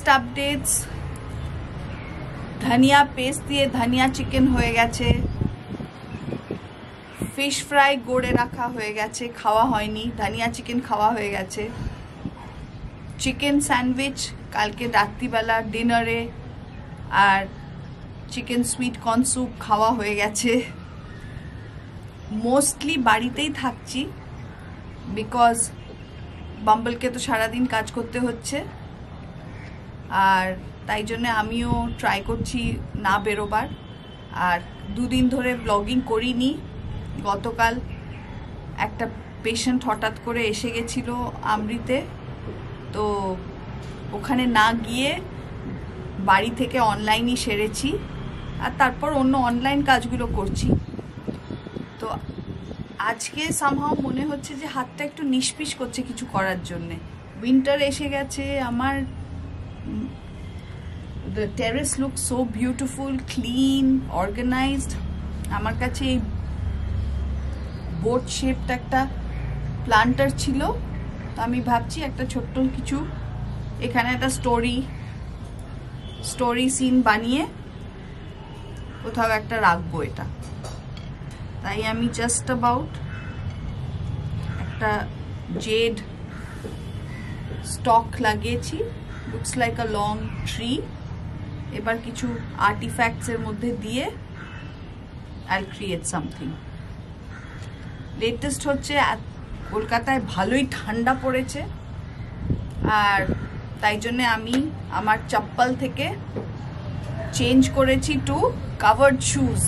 latest updates, ধনিয়া paste দিয়ে ধনিয়া চিকেন হয়ে গেছে, ফিশ ফ্রাই গড়ে রাখা হয়ে গেছে, খাওয়া হয়নি, ধনিয়া চিকেন খাওয়া হয়ে গেছে, চিকেন স্যান্ডউইচ কালকে রাত্রিবেলা ডিনারে, আর চিকেন সুইট কর্ন স্যুপ খাওয়া হয়ে গেছে। মোস্টলি বাড়িতেই থাকছি বিকজ বাম্বলকে তো সারাদিন কাজ করতে হচ্ছে, আর তাই জন্য আমিও ট্রাই করছি না বেরোবার। আর দুদিন ধরে ব্লগিং করিনি। গতকাল একটা পেশেন্ট হঠাৎ করে এসে গেছিল আমৃতে, তো ওখানে না গিয়ে বাড়ি থেকে অনলাইনই সেরেছি, আর তারপর অন্য অনলাইন কাজগুলো করছি। তো আজকে সামহাও মনে হচ্ছে যে হাতটা একটু নিষ্পিস করছে কিছু করার জন্যে। উইন্টার এসে গেছে, আমার the terrace looks so beautiful, clean, organized. আমার কাছে এই বোট শেপড একটা প্লান্টার ছিল, তো আমি ভাবছি একটা ছোট্ট কিছু এখানে একটা স্টোরি সিন বানিয়ে কোথাও একটা রাখবো এটা। তাই আমি জাস্ট অ্যাবাউট একটা জেড স্টক লাগিয়েছি, looks like a long tree. এবার কিছু আর্টিফ্যাক্টস এর মধ্যে দিয়ে I'll create something. লেটেস্ট হচ্ছে কলকাতায় ভালোই ঠান্ডা পড়েছে, আর তাই জন্য আমি আমার চপ্পল থেকে চেঞ্জ করেছি টু কাভার্ড শুজ।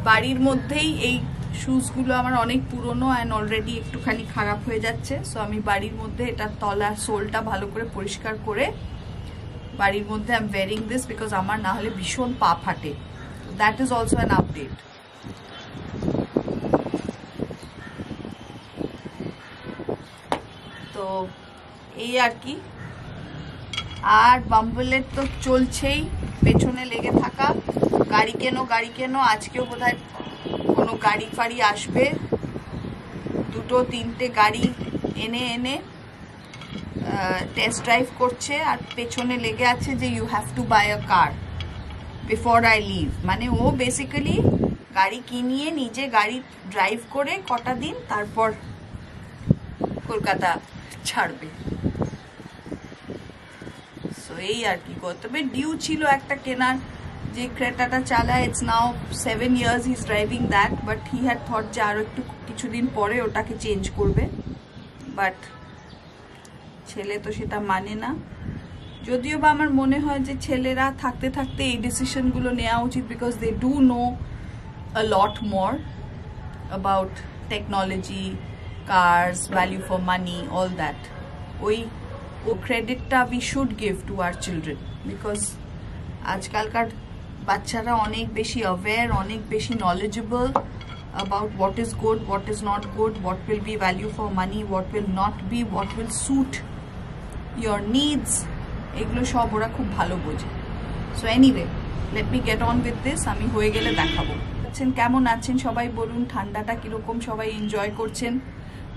বাড়ির মধ্যেই এই শুজগুলো আমার অনেক পুরনো অ্যান্ড অলরেডি একটুখানি খারাপ হয়ে যাচ্ছে, সো আমি বাড়ির মধ্যে এটার তলার সোলটা ভালো করে পরিষ্কার করে বাড়ির মধ্যে I am wearing this because আমার না হলে ভীষণ পা ফাটে। That is also an update. তো এই আর কি। আর বাম্বলের তো চলছেই পেছনে লেগে থাকা, গাড়ি কেনো। আজকেও বোধহয় কোনো গাড়ি ফাড়ি আসবে, দুটো তিনটে গাড়ি এনে টেস্ট ড্রাইভ করছে, আর পেছনে লেগে আছে যে you have to buy a car before I leave. মানে ও বেসিক্যালি গাড়ি কিনিয়ে নিজে গাড়ি ড্রাইভ করে কটা দিন তারপর কলকাতা ছাড়বে। সো এই আর কি। তবে ডিউ ছিল একটা কেনার, যে ক্রেটাটা চালায়, it's now 7 years he is driving that, but he had thought যে আরো একটু কিছুদিন পরে ওটাকে চেঞ্জ করবে, বাট ছেলে তো সেটা মানে না। যদিও বা আমার মনে হয় যে ছেলেরা থাকতে থাকতে এই ডিসিশনগুলো নেওয়া উচিত, because they do know a lot more about technology, cars, value for money, all that. ওই ক্রেডিটটা we should give to our children, বিকজ আজকালকার বাচ্চারা অনেক বেশি অ্যাওয়্যার, অনেক বেশি knowledgeable about what is good, what is not good, what will be value for money, what will not be, what will suit your needs. এগুলো সব ওরা খুব ভালো বোঝে। So anyway, let me get on with this. আমি হয়ে গেলে দেখাবো। কেমন আছেন সবাই বলুন, ঠান্ডাটা কিরকম সবাই এনজয় করছেন?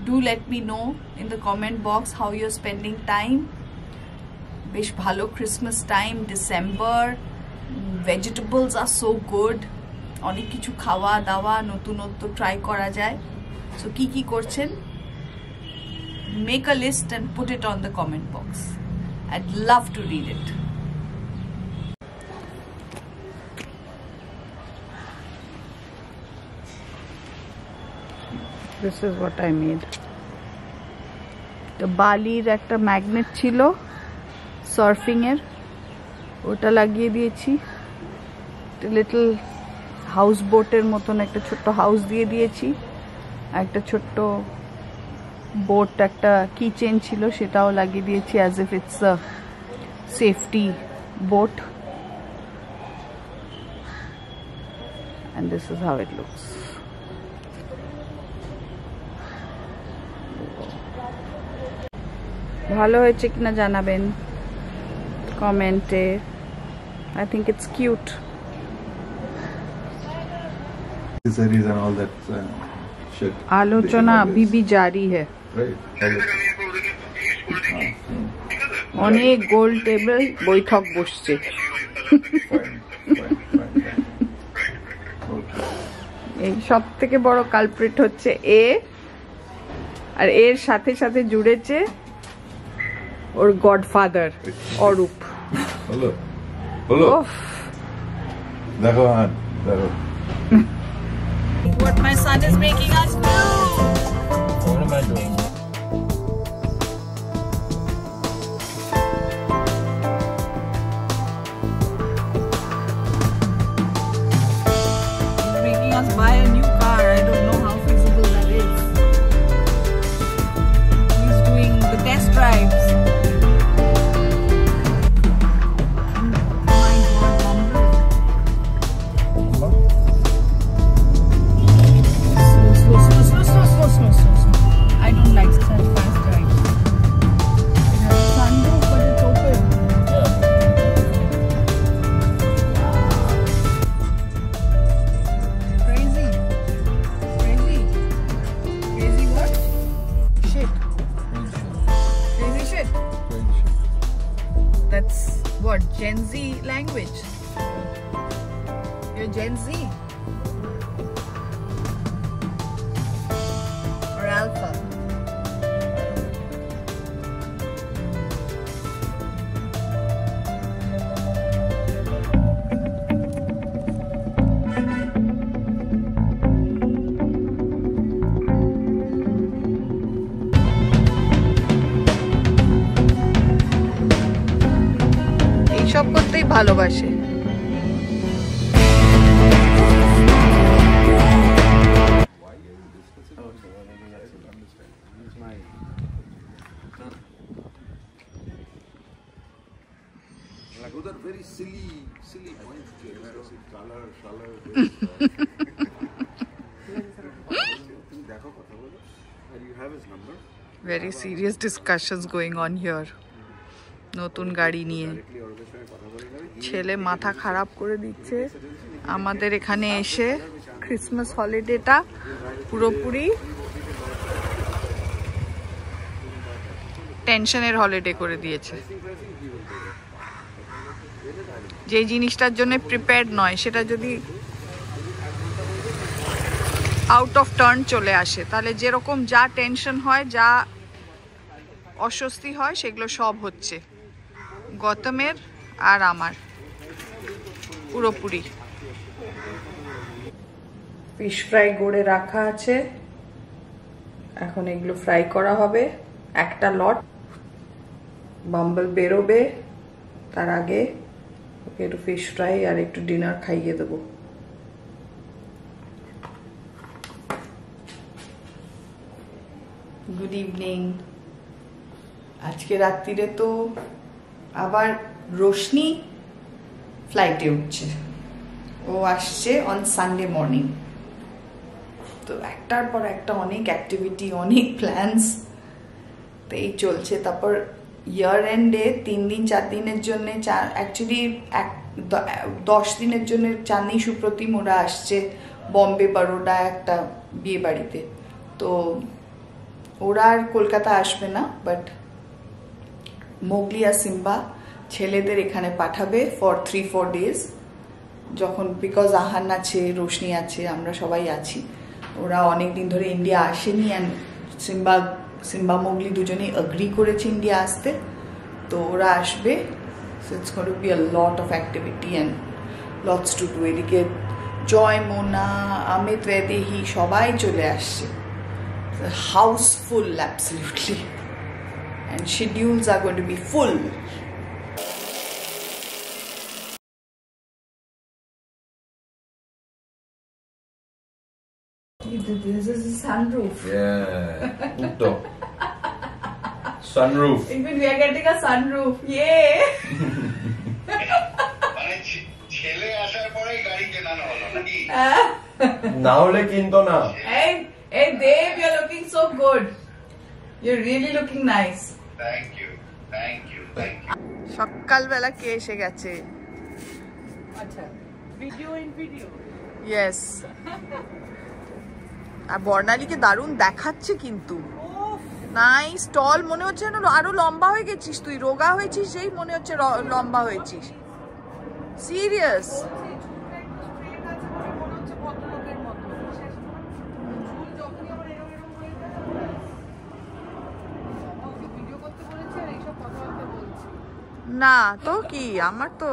Do let me know in the comment box how you are spending time. বেশ ভালো ক্রিসমাস টাইম, ডিসেম্বর, ভেজিটেবলস আর সো গুড, অনেক কিছু খাওয়া দাওয়া নতুনত্ব ট্রাই করা যায়। সো কি করছেন, make a list and put it on the comment box. I'd love to read it. This is what I made. The বালির একটা ম্যাগনেট ছিল সার্ফিং এর, ওটা লাগিয়ে দিয়েছি। লিটল হাউস বোটের মতন একটা ছোট্ট হাউস দিয়ে দিয়েছি, একটা ছোট্ট বোট, একটা কি চেন ছিল সেটাও লাগিয়ে দিয়েছি, as if it's a safety boat. and this is how it looks. ভালো হয়েছে কিনা জানাবেন কমেন্টে। I think it's cute. Accessories and all that shit. आलोचना अभी भी जारी है। Right. অনেক গোল টেবিল বৈঠক বসছে। এই সব থেকে বড় কালপ্রিট হচ্ছে এ, আর এর সাথে সাথে জুড়েছে ওর গডফাদার অরূপ। হলো হলো দেখো হ্যাঁ দেখো। What my son is making us do. What am I doing? Making us buy a new car. I don't know how feasible that is. He's doing the test drives. My God, Bumble. Slow. I don't like such fast drives. It has a sunroof, but it's open. Crazy what? Shit. Crazy shit. That's what, Gen Z language? You're Gen Z? Or Alpha? এইসব করতেই ভালোবাসে। Like other very silly points. Color. দেখো কথা বলো। And you have his number? Very serious discussions going on here. নতুন গাড়ি নিয়ে ছেলে মাথা খারাপ করে দিচ্ছে। আমাদের এখানে এসে ক্রিসমাস হলিডেটা পুরোপুরি টেনশনের হলিডে করে দিয়েছে। যে জিনিসটার জন্য প্রিপেয়ার্ড নয় সেটা যদি আউট অফ টার্ন চলে আসে, তাহলে যেরকম যা টেনশন হয়, যা অস্বস্তি হয়, সেগুলো সব হচ্ছে গৌতমের আর আমার পুরোপুরি। ফিশ ফ্রাই গড়ে রাখা আছে, এখন এগুলো ফ্রাই করা হবে। একটা লট বাম্বল বেরোবে, তার আগে ওকে একটু ফিশ ফ্রাই আর একটু ডিনার খাইয়ে দেবো। Good evening. আজকে রাত্রিরে তো আবার রোশনি ফ্লাইটে উঠছে, ও আসছে অন সানডে মর্নিং। তো একটার পর একটা অনেক অ্যাক্টিভিটি, অনেক প্ল্যানস তো এই চলছে। তারপর ইয়ার এন্ডে 3 দিন 4 দিনের জন্য, অ্যাকচুয়ালি 10 দিনের জন্য চাঁদনি সুপ্রতিম ওরা আসছে বম্বে বরোডা একটা বিয়ে বাড়িতে। তো ওরা আর কলকাতা আসবে না, বাট মোগলি আর সিম্বা ছেলেদের এখানে পাঠাবে ফর 3-4 ডেজ, যখন বিকজ আহান আছে, রোশনি আছে, আমরা সবাই আছি। ওরা অনেক দিন ধরে ইন্ডিয়া আসেনি, অ্যান্ড সিম্বা মোগলি দুজনেই এগ্রি করেছে ইন্ডিয়া আসতে, তো ওরা আসবে। So it's going to be a lot of activity and lots to do. এদিকে জয়, মোনা, অমিত, বেদেহি সবাই চলে আসছে। House full absolutely, and schedules are going to be full. This is a sunroof. Yeah. Utto. Sunroof. Even we are getting a sunroof. Yay! ছেলে আসার পরেই গাড়ি কেনানো হলো নাকি? না হলে কিনতো না। Hey, Dave, you're looking so good. You're really looking nice. Thank you. সকালবেলা কে এসে গেছে? আচ্ছা, ভিডিও ইন ভিডিও। ইয়েস। আর বর্ণালীকে দারুণ দেখাচ্ছে কিন্তু। নাইস টল মনে হচ্ছে না আরো লম্বা হয়ে গেছিস তুই রোগা হয়েছিস যেই মনে হচ্ছে লম্বা হয়েছিস সিরিয়াস না তো কি আমার তো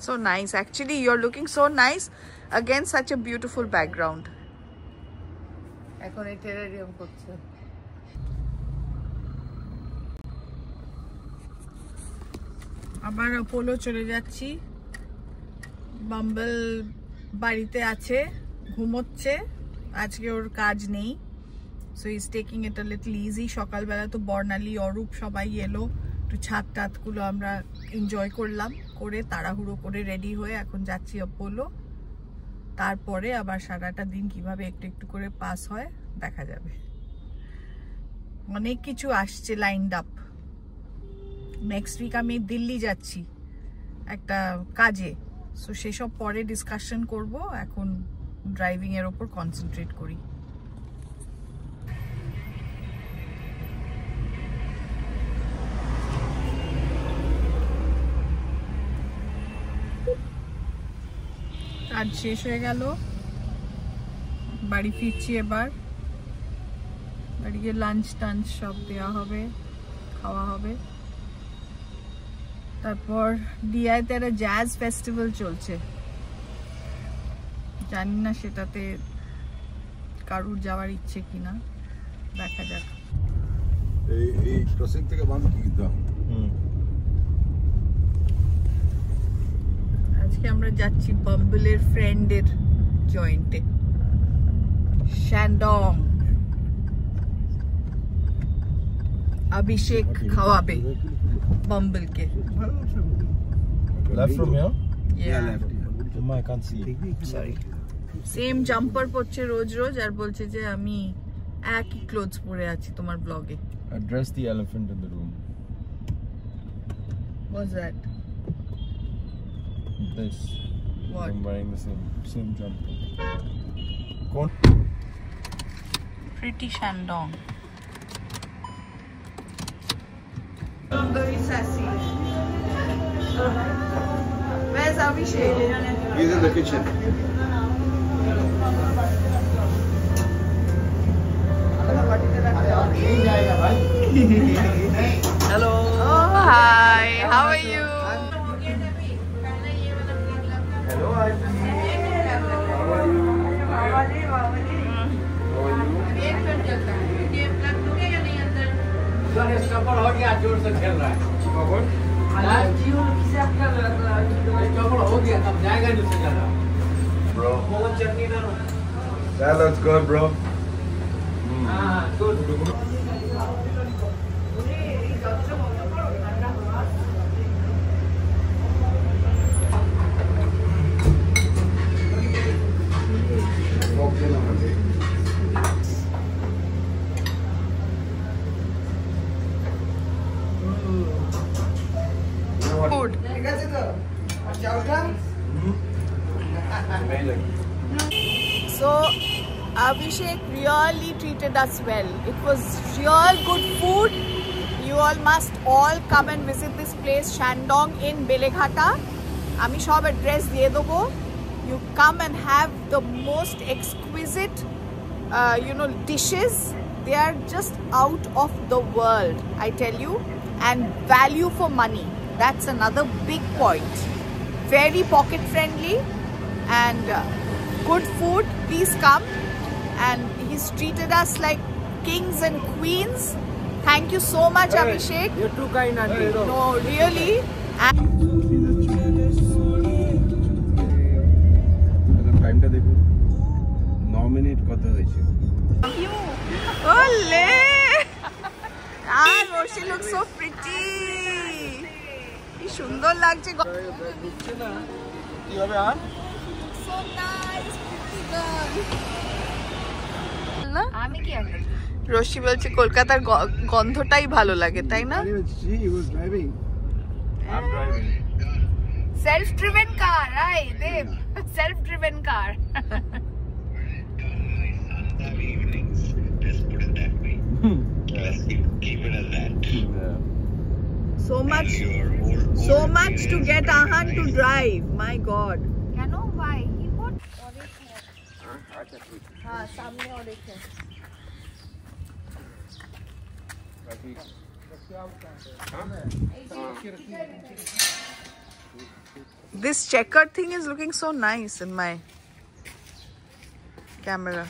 so nice actually you're looking so nice against such a beautiful background এখন এই টেরারিয়াম করছে আবার অপোলো চলে যাচ্ছি বাম্বল বাড়িতে আছে ঘুমোচ্ছে আজকে ওর কাজ নেই so is taking it a little easy সকালবেলা তো বর্ণালী অরূপ সবাই এলো একটু ছাদ টাদগুলো আমরা এনজয় করলাম করে তাড়াহুড়ো করে রেডি হয়ে এখন যাচ্ছি অপোলো তারপরে আবার সারাটা দিন কিভাবে একটু একটু করে পাস হয় দেখা যাবে অনেক কিছু আসছে লাইনড আপ নেক্সট উইক আমি দিল্লি যাচ্ছি একটা কাজে সো সেসব পরে ডিসকাশন করব এখন ড্রাইভিং এর উপর কনসেন্ট্রেট করি কাজ শেষ হয়ে গেল বাড়ি ফিরছি এবার বাড়ি গিয়ে লাঞ্চ টাঞ্চ সব দেওয়া হবে খাওয়া হবে তারপর ডিআইতে একটা জ্যাজ ফেস্টিভ্যাল চলছে জানি না সেটাতে কারুর যাওয়ার ইচ্ছে কিনা দেখা যাক এই ক্রসিং থেকে বাম কি দাও আজকে আমরা যাচ্ছি বাম্বলের ফ্রেন্ডের জয়েন্টে শ্যান্ডং অভিষেক খাওয়াবে বাম্বলকে Left from here? Yeah. left. I can't see. Sorry. Same jumper পরছে রোজ রোজ আর বলছে যে আমি একই ক্লোথস পরে আছি তোমার ব্লগে Address the elephant in the room. What's that? This. What? I'm wearing the same jumper. Pretty Shandong. Very sassy. Where's Abhishek? He's in the kitchen. Hello. Oh, hi. How are you? Hello, हो गया जोर से खेल रहा है हो गया तब जाएगा नहीं उससे ज्यादा bro. बहुत चटनी ना Salad's good, bro. हाँ good Food. So Abhishek really treated us well. It was real good food. You all must all come and visit this place, Shandong in Beleghata. Ami shob address diye dobo. You come and have the most exquisite, dishes. They are just out of the world, I tell you. And value for money. That's another big point. Very pocket friendly and good food. Please come. And he's treated us like kings and queens. Thank you so much, Abhishek. you're too kind auntie No, really. And টাইমটা দেখো 9 minute কত হয়েছে Ole! Ah, Roshi looks so pretty. কি সুন্দর লাগছে কি হবে আর So nice, pretty girl. না আমি কি আনবো রশি বলছে কলকাতার গন্ধটাই ভালো লাগে তাই না he was driving. I'm driving. self driven car, right? Dev, self driven car. keep it as that. So much, Your old so much to get Ahan to drive. My God. কেন ভাই কি পড় হ্যাঁ সামনে অনেক This checkered thing is looking so nice in my camera.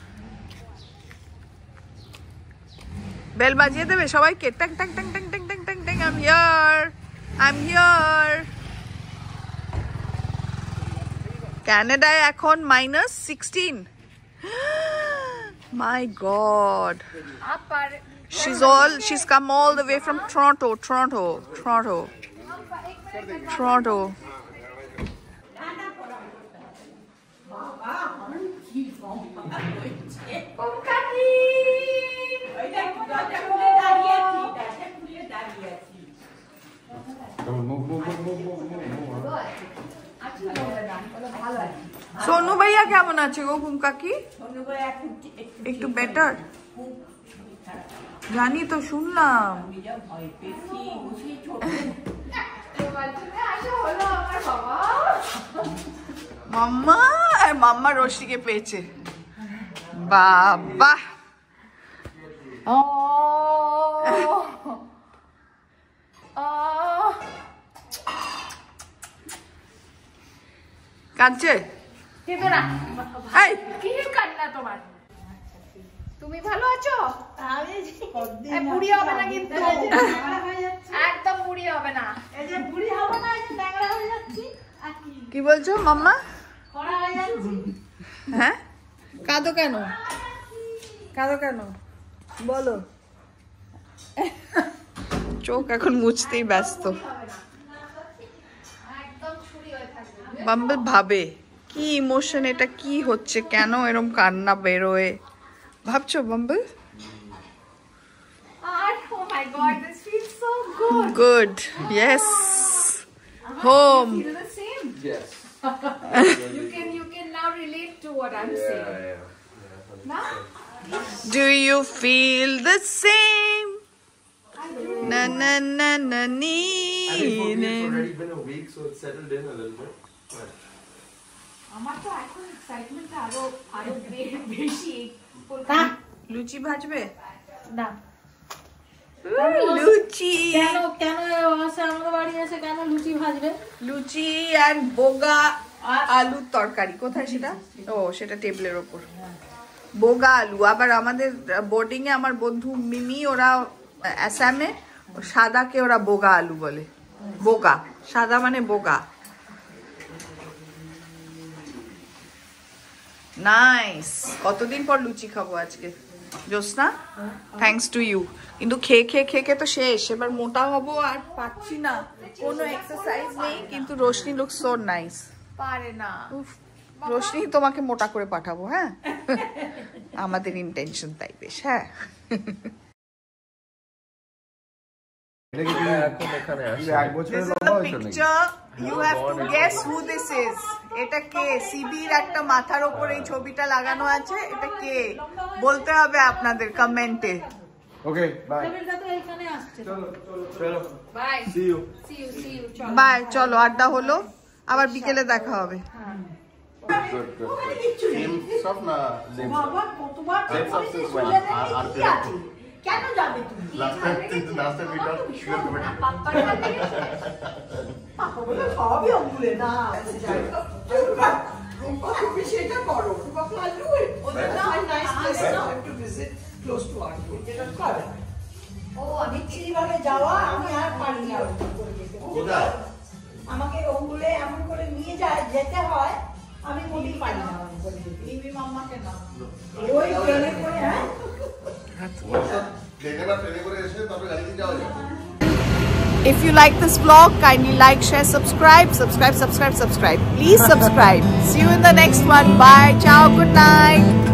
Bell bajiye debe shobai ke tang tang tang tang tang tang tang tang. I'm here. Canada এখন -16. My God. She's come all the way from Toronto. Sonu भैया কেমন আছে গো ভূমিকা কি একটু better জানি তো শুনলাম মাম্মা আর মাম্মা রশিকে পেয়েছে বাবা কাঁদছে তুমি ভালো আছো বুড়ি হবে না কিন্তু একদম বুড়ি হবে না কি বলছো মাম্মা হ্যাঁ কাঁদো কেন বলো চোখ এখন মুছতেই ব্যস্ত বাম্বল ভাবে কি ইমোশন এটা কি হচ্ছে কেন এরকম কান্না বেরোয় ভাবছো bumble Oh my God, this feels so good. Good. Yes. Home. You feel the same? Yes. You can now relate to what I'm saying. Now? Do you feel the same? Na na na na nee. I think for me it's already been a week, so it's settled in a little bit. But আমার তো এখন excitement আরো বেশি লুচি ভাজবে না লুচি কেন আসে আমাদের বাড়ি এসে কেন লুচি ভাজবে লুচি এন্ড বোগা আলুর তরকারি কোথায় সেটা ও সেটা টেবিলের ওপর বোগা আলু আবার আমাদের বোর্ডিং এ আমার বন্ধু মিমি ওরা আসামে সাদাকে ওরা বোগা আলু বলে বোগা সাদা মানে বোগা নাইস কতদিন পর লুচি খাবো আজকে জোসনা থ্যাঙ্কস টু ইউ কিন্তু খেয়ে তো শেষ এবার মোটা হবো আর পাচ্ছি না কোনো এক্সারসাইজ নেই কিন্তু রোশনি লুকস সো নাইস পারে না রোশনি তোমাকে মোটা করে পাঠাবো হ্যাঁ আমাদের ইন্টেনশন তাই বেশ হ্যাঁ You have to guess who this is. এটা কে সিবির একটা মাথার উপরে এই ছবিটা লাগানো আছে এটা কে বলতে হবে আপনাদের কমেন্টে okay, bye. Chalo. Bye See you. see you চলো বাই চলো আড্ডা হলো আবার বিকেলে দেখা হবে Good. Same stuff na. Same stuff. কেন যাবে তুমি Last time we talked, sure committee. পাপা বলে সবই অঙ্গুলে না তুমি সেটা করো পাপা ওদের না nice place to visit close to our যেটা করে ও আমি চিড়িভাবে যাওয়া আমি আর পারি না কোথায়? আমাকে অঙ্গুলে এমন করে নিয়ে যায় যেতে হয় আমি মোটেই পারি না ইমি মাম্মাকে না ওই ট্রেনে করে হ্যাঁ If you like this vlog, kindly like, share, subscribe. Please subscribe. See you in the next one. Bye. Ciao. Good night.